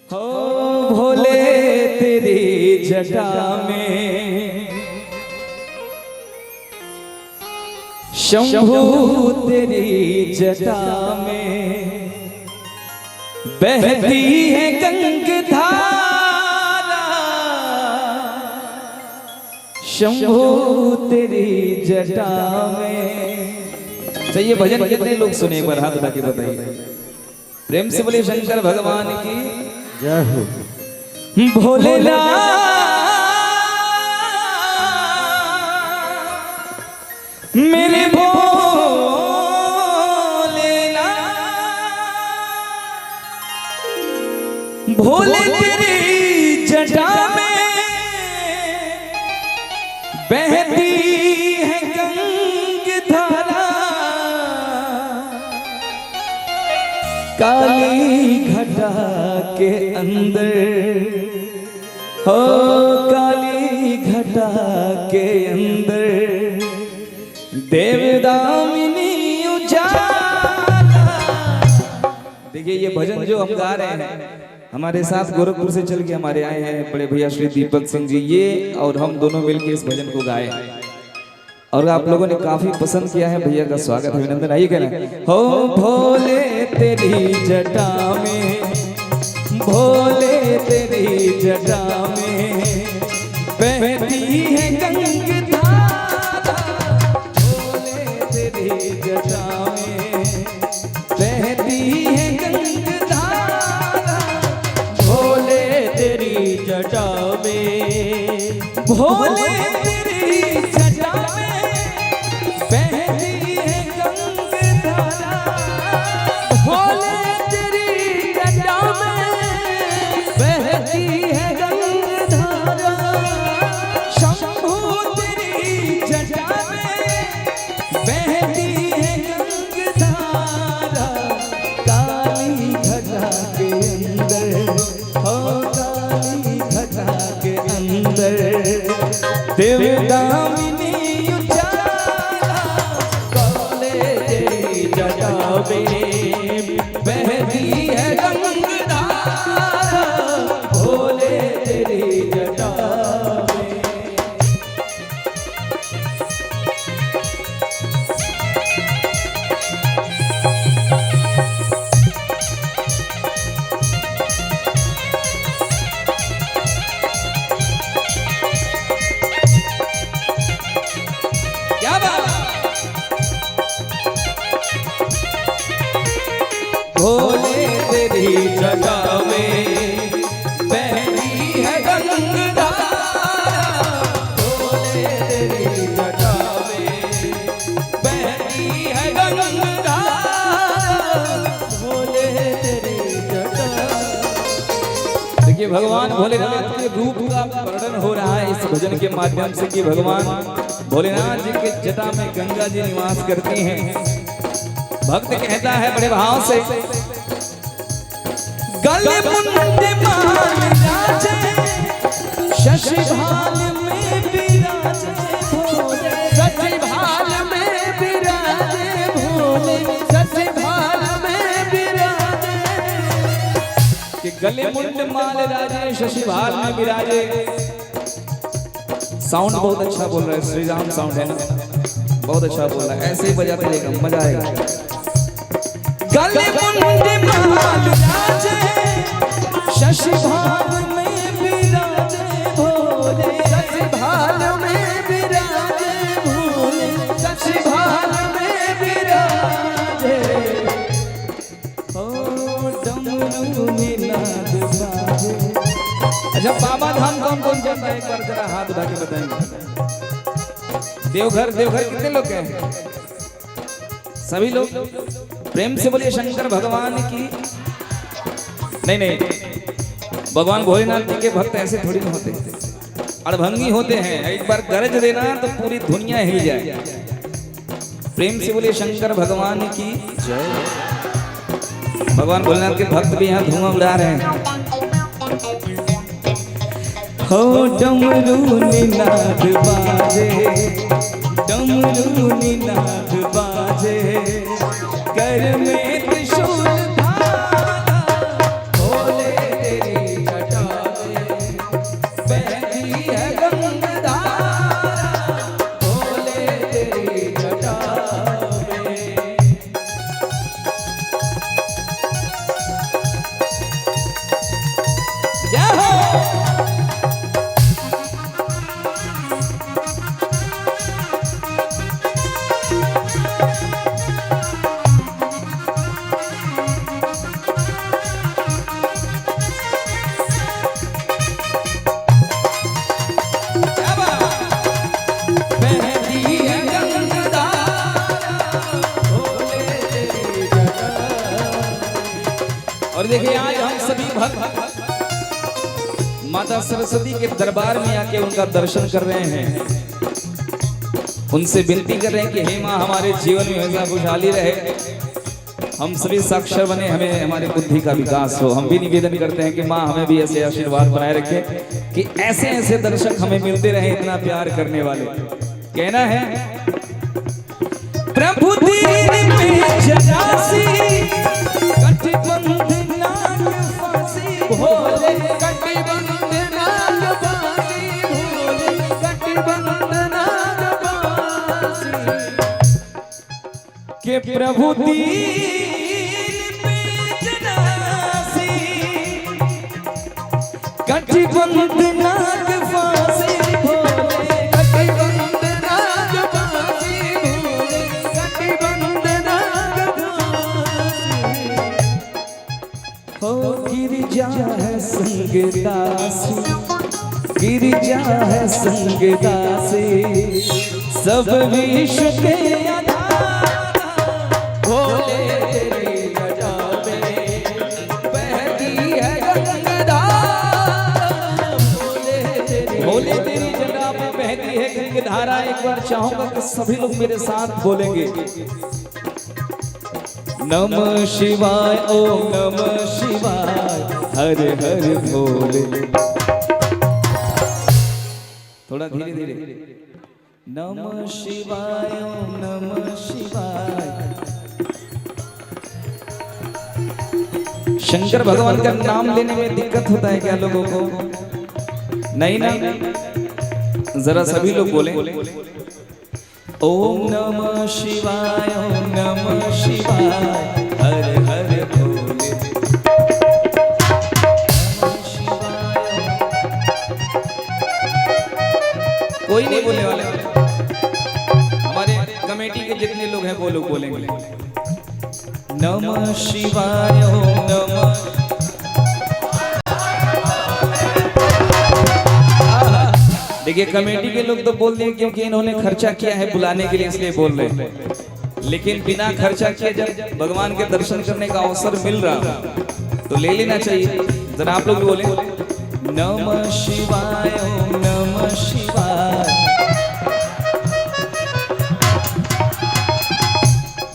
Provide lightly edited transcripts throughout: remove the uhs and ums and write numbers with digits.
हो भोले तेरी जटा में शंभू तेरी जटा में बहती है गंगाधारा शंभू तेरी जटा में। चाहिए भजन कितने लोग सुने एक बार हाथ उठा के बताइए। प्रेम से बोले शंकर भगवान की जय हो। भोलेनाथ मेरे भोलेनाथ भोले तेरी जटा में बहती है गंगाधारा काली घटा के अंदर हो काली घटा के अंदर देवदामिनी उजाला। देखिए ये भजन जो हम गा रहे हैं हमारे साथ गोरखपुर से चल के हमारे आए हैं बड़े भैया श्री दीपक सिंह जी, ये और हम दोनों मिलकर इस भजन को गाए और आप लोगों ने काफी पसंद किया है। भैया का स्वागत है, अभिनंदन। आइए कहना हो भोले तेरी जटा में भोले तेरी जटा में बहती है गंगाधारा भोले तेरी जटा में बहती है गंगाधारा भोले तेरी जटा में भोले तेरी जटा में बहती है गंगाधारा भोले तेरी जटा में बहती है गंगाधारा शंभू तेरी जटा में बहती है गंगाधारा काली घटा के अंदर हो काली घटा के अंदर देवदामिनी उजाला भोले तेरी जटा में बहती है गंगाधारा भोले तेरी जटा में। क्या बात। भोले तेरी जटा में बहती है गंगाधारा भोले तेरी जटा में बहती है गंगाधारा भोले तेरी जटा। देखिए भगवान भोलेनाथ के रूप का वर्णन हो रहा है इस भजन के माध्यम से कि भगवान भोलेनाथ जी के जटा में गंगा जी निवास करती हैं। भक्त कहता है बड़े भाव से गले मुंडे माल राजे शशि भाल में विराजे भोले सच भाल में विराजे भोले सच भाल में विराजे कि गले मुंड माल राजे शशि भाल में विराजे। साउंड बहुत अच्छा बोल रहा है, श्री राम साउंड है ना, बहुत अच्छा बोल रहा है, ऐसे ही बजाते रहेगा मजा आएगा। गले मुंडे माल राजे शशि भाल में विराजे भोले सच भाल में विराजे भोले सच भाल में विराजे ओ डमरू निनाद बाजे। अच्छा बाबा धाम कौन कौन जानता है एक बार जरा हाथ उठा के बताएंगे। देवघर देवघर कितने लोग हैं? सभी लोग प्रेम से बोलिए शंकर भगवान की। नहीं भगवान भोलेनाथ जी के भक्त ऐसे थोड़ी ना होते, अड़भंगी होते हैं। एक बार गरज देना तो पूरी दुनिया हिल जाए। प्रेम से बोलिए शंकर भगवान की जय। भगवान भोलेनाथ के भक्त भी यहाँ धुआं उड़ा रहे हैं। हो डमरू निनाद बाजे डमरू निनाद बाजे कर में त्रिशूल धारा भोले तेरी भक्त माता सरस्वती के दरबार में आके उनका दर्शन कर रहे हैं, उनसे विनती कर रहे हैं कि हे माँ हमारे जीवन में हमेशा खुशहाली रहे, हम सभी साक्षर बने, हमें हमारी बुद्धि का विकास हो। हम भी निवेदन करते हैं कि माँ हमें भी ऐसे आशीर्वाद बनाए रखे कि ऐसे ऐसे दर्शक हमें मिलते रहे, इतना प्यार करने वाले। कहना है प्रभु दीन में जनासी कटिबंध नाग फांसी भोले कटिबंध नाग फांसी, भोले कटिबंध नाग फांसी। के प्रभु दीन में जनासी कटिबंध नाग फांसी, भोले कटिबंध नाग फांसी, भोले कटिबंध नाग फांसी। हो गिरिजा है संगदासी, गिरिजा है संगदासी, सब विश्व के आधार, भोले तेरी जटा में बहती है गंगाधार, भोले तेरी जटा में बहती है गंगाधारा। एक बार चाहूंगा कि सभी लोग मेरे साथ बोलेंगे नमः शिवाय, ओम नमः शिवाय, हर हर भोले। थोड़ा धीरे धीरे। नमः शिवाय, ओम नमः शिवाय। शंकर भगवान का नाम लेने में दिक्कत होता है क्या लोगों को? नहीं ना? जरा सभी लोग बोले ओम नमः शिवाय, ओम नमः शिवाय, हर हर भोले। कोई नहीं बोलने वाले, हमारे कमेटी के जितने लोग हैं वो लोग बोलेंगे नमः शिवाय, ओम नमः। देखिए कमेटी के लोग तो बोल रहे हैं क्योंकि इन्होंने खर्चा किया है बुलाने के लिए, इसलिए बोल रहे हैं। लेकिन बिना खर्चा किए जब भगवान के दर्शन करने का अवसर मिल रहा तो ले लेना चाहिए। जरा आप लोग बोले नमः शिवाय, ओम नमः शिवाय।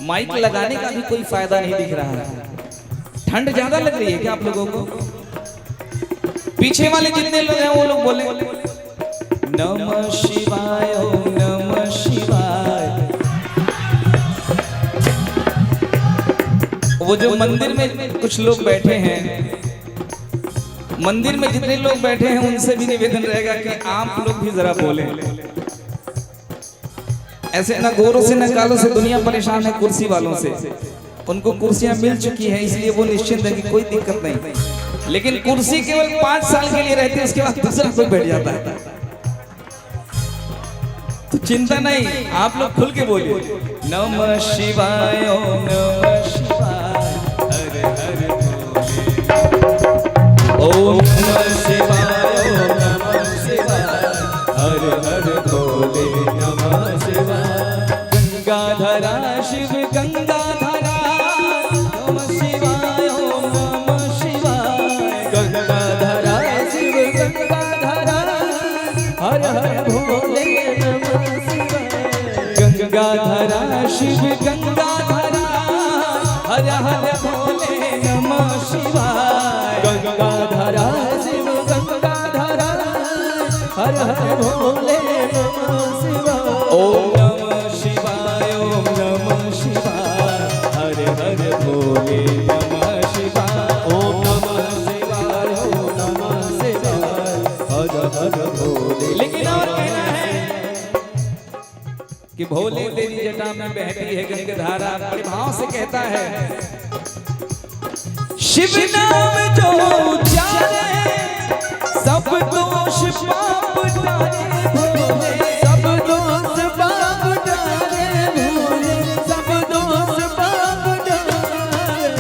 माइक लगाने का भी कोई फायदा नहीं दिख रहा है। ठंड ज्यादा लग रही है क्या आप लोगों को? पीछे वाले जितने लोग हैं वो लोग बोले नमः शिवाय, ओम नमः शिवाय। वो जो मंदिर में कुछ लोग बैठे हैं, मंदिर में जितने लोग बैठे हैं उनसे भी निवेदन रहेगा कि आप लोग भी जरा बोलें। ऐसे ना गोरों से ना कालों से दुनिया परेशान है कुर्सी वालों से। उनको कुर्सियां मिल चुकी हैं इसलिए वो निश्चिंत है कि कोई दिक्कत नहीं। लेकिन कुर्सी केवल 5 साल के लिए रहती है, उसके बाद दूसरा कोई बैठ जाता है। तो चिंता नहीं, आप लोग खुल के बोलिए नमः शिवाय, ओम नमः शिवाय, हर हर भोले। ओम नमः शिवाय, ओम नमः शिवाय, हर हर भोले। नमः शिवाय। गंगाधरा शिव गंगाधरा, नमः शिवाय, ओम नमः शिवाय। गंगाधरा शिव गंगाधरा, हर हर भोले। गंगाधरा शिव गंगाधरा, हर हर भोले। नमः शिवाय। गंगाधरा शिव गंगाधरा, हर हर भोले। नमः शिवाय। ओम नमः शिवाय, ओम नमः शिवाय, हर हर भोले। नमः शिवाय। ओम नमः शिवाय, ओम नमः शिवाय, हर हर भोले। लेकिन और कहना है कि भोले तेरी जटा में बहती है गंगाधारा। बड़े भाव से कहता है शिव नाम जो उचारे, सब दोष पाप टारे। भोले सब दोष पाप टारे, भोले सब दोष पाप टारे।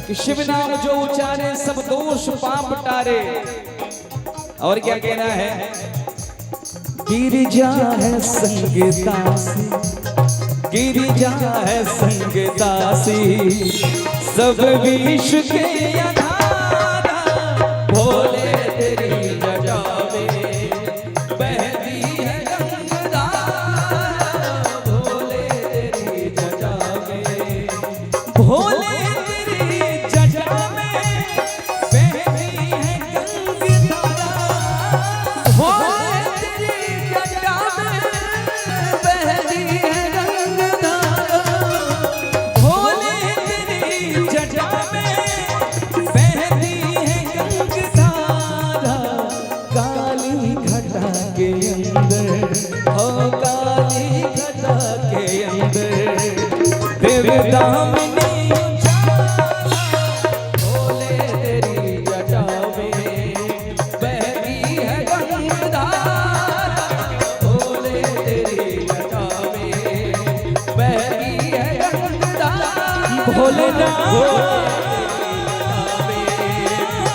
कि शिव नाम जो उचारे सब दोष पाप टारे। और क्या कहना है? गिरिजा है संगदासी, गिरिजा है संगदासी, सब विश्व के आधार।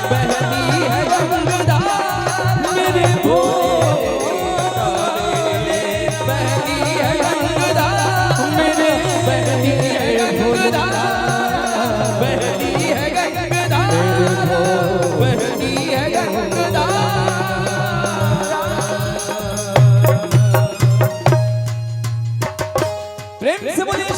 बहती है गंगा मेरे भोले, बहती है गंगा मेरे, बहती है गंगा, बहती है गंगा, बहती है गंगा। प्रेम से बोलिए